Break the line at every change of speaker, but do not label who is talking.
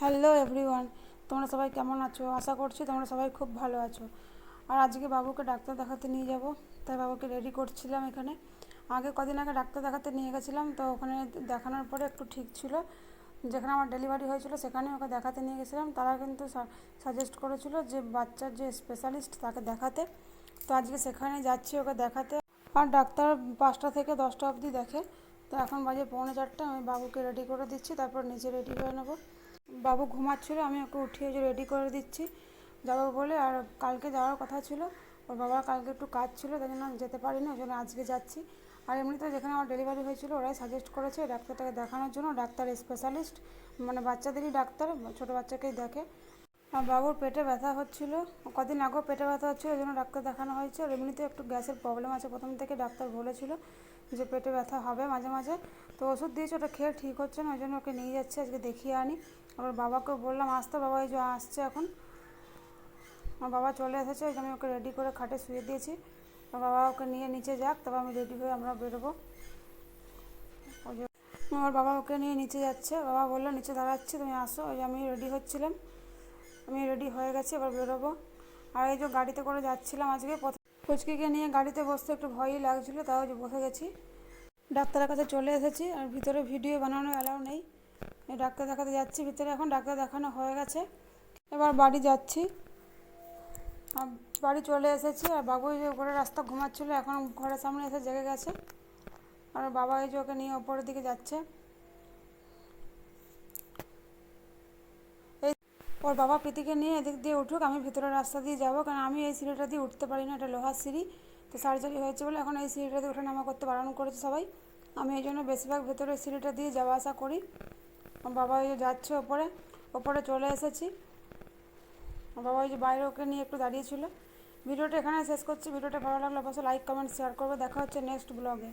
Hello everyone, তোমরা সবাই কেমন আছো? আশা করছি তোমরা সবাই খুব ভালো আছো। আর আজকে বাবুকে ডাক্তার দেখাতে নিয়ে যাব, তাই বাবুকে রেডি করছিলাম এখানে। কদিন আগে ডাক্তার দেখাতে নিয়ে গেছিলাম, তো ওখানে দেখানোর পরে একটু ঠিক ছিল। যেখানে আমার ডেলিভারি হয়েছিল সেখানে ওকে দেখাতে নিয়ে গেছিলাম। তারা কিন্তু সাজেস্ট করেছিল যে বাচ্চার যে স্পেশালিস্ট তাকে দেখাতে। তো আজকে সেখানে যাচ্ছি ওকে দেখাতে। আর ডাক্তার 5টা থেকে 10টা অবধি দেখে। তো এখন বাজে 3:45। আমি বাবুকে রেডি করে দিচ্ছি, তারপর নিজে রেডি হয়ে নেবো। বাবু ঘুমাচ্ছিল, আমি ওকে উঠিয়ে যে রেডি করে দিচ্ছি যাবো বলে। আর কালকে যাওয়ার কথা ছিল, ওর বাবার কালকে একটু কাজ ছিল, তাই জন্য যেতে পারিনি, ওই জন্য আজকে যাচ্ছি। আর এমনিতে যেখানে আমার ডেলিভারি হয়েছিল ওরাই সাজেস্ট করেছে ডাক্তারটাকে দেখানোর জন্য। ডাক্তার স্পেশালিস্ট, মানে বাচ্চাদেরই ডাক্তার, ছোটো বাচ্চাকেই দেখে। আর বাবুর পেটে ব্যথা হচ্ছিল, কদিন আগেও পেটে ব্যথা হচ্ছিলো, ওই জন্য ডাক্তার দেখানো হয়েছে। আর এমনিতে একটু গ্যাসের প্রবলেম আছে, প্রথম থেকে ডাক্তার বলেছিল যে পেটে ব্যথা হবে মাঝে মাঝে। তো ওষুধ দিয়েছে, ওটা খেয়ে ঠিক হচ্ছে না, ওই জন্য ওকে নিয়ে যাচ্ছে আজকে দেখিয়ে আনি। আবার বাবাকেও বললাম আসতে, বাবা এই যে আসছে এখন। আমার বাবা চলে এসেছে, ওই জন্য আমি ওকে রেডি করে খাটে শুয়ে দিয়েছি। আর বাবা ওকে নিয়ে নিচে যাক, তারপর আমি রেডি হয়ে আমরা বেরোবো। ওই যে আমার বাবা ওকে নিয়ে নিচে যাচ্ছে, বাবা বললো নিচে দাঁড়াচ্ছি তুমি আসো। ওই যে আমি রেডি হচ্ছিলাম, আমি রেডি হয়ে গেছি, এবার বেরোবো। আর এই যে গাড়িতে করে যাচ্ছিলাম আজকে, পুচকিকে নিয়ে গাড়িতে বসতে একটু ভয়ই লাগছিলো, তাও যে বসে গেছি। ডাক্তারের কাছে চলে এসেছি, আর ভিতরে ভিডিও বানানো অ্যালাউ নেই। ডাক্তার দেখাতে যাচ্ছি ভিতরে, এখন ডাক্তার দেখানো হয়ে গেছে, এবার বাড়ি যাচ্ছি। বাড়ি চলে এসেছি, আর বাবু যে উপরে রাস্তা ঘুমাচ্ছিলো, এখন ঘরের সামনে এসে জেগে গেছে। আর বাবা এই যে ওকে নিয়ে ওপরের দিকে যাচ্ছে। এই ওর বাবা প্রীতিকে নিয়ে এদিক দিয়ে উঠুক, আমি ভিতরের রাস্তা দিয়ে যাবো, কারণ আমি এই সিঁড়িটা দিয়ে উঠতে পারি না, এটা লোহার সিঁড়ি। তো সার্জারি হয়েছে বলে এখন এই সিঁড়িটা দিয়ে উঠে নামা করতে বারণ করেছে সবাই। আমি এই জন্য বেশিরভাগ ভেতরের সিঁড়িটা দিয়ে যাওয়া আসা করি। বাবা ওই যে যাচ্ছে ওপরে, ওপরে চলে এসেছি। বাবা ওই যে বাইরে ওকে নিয়ে একটু দাঁড়িয়েছিল। ভিডিওটা এখানে শেষ করছি। ভিডিওটা ভালো লাগলে অবশ্যই লাইক কমেন্ট শেয়ার করবে। দেখা হচ্ছে নেক্সট ব্লগে।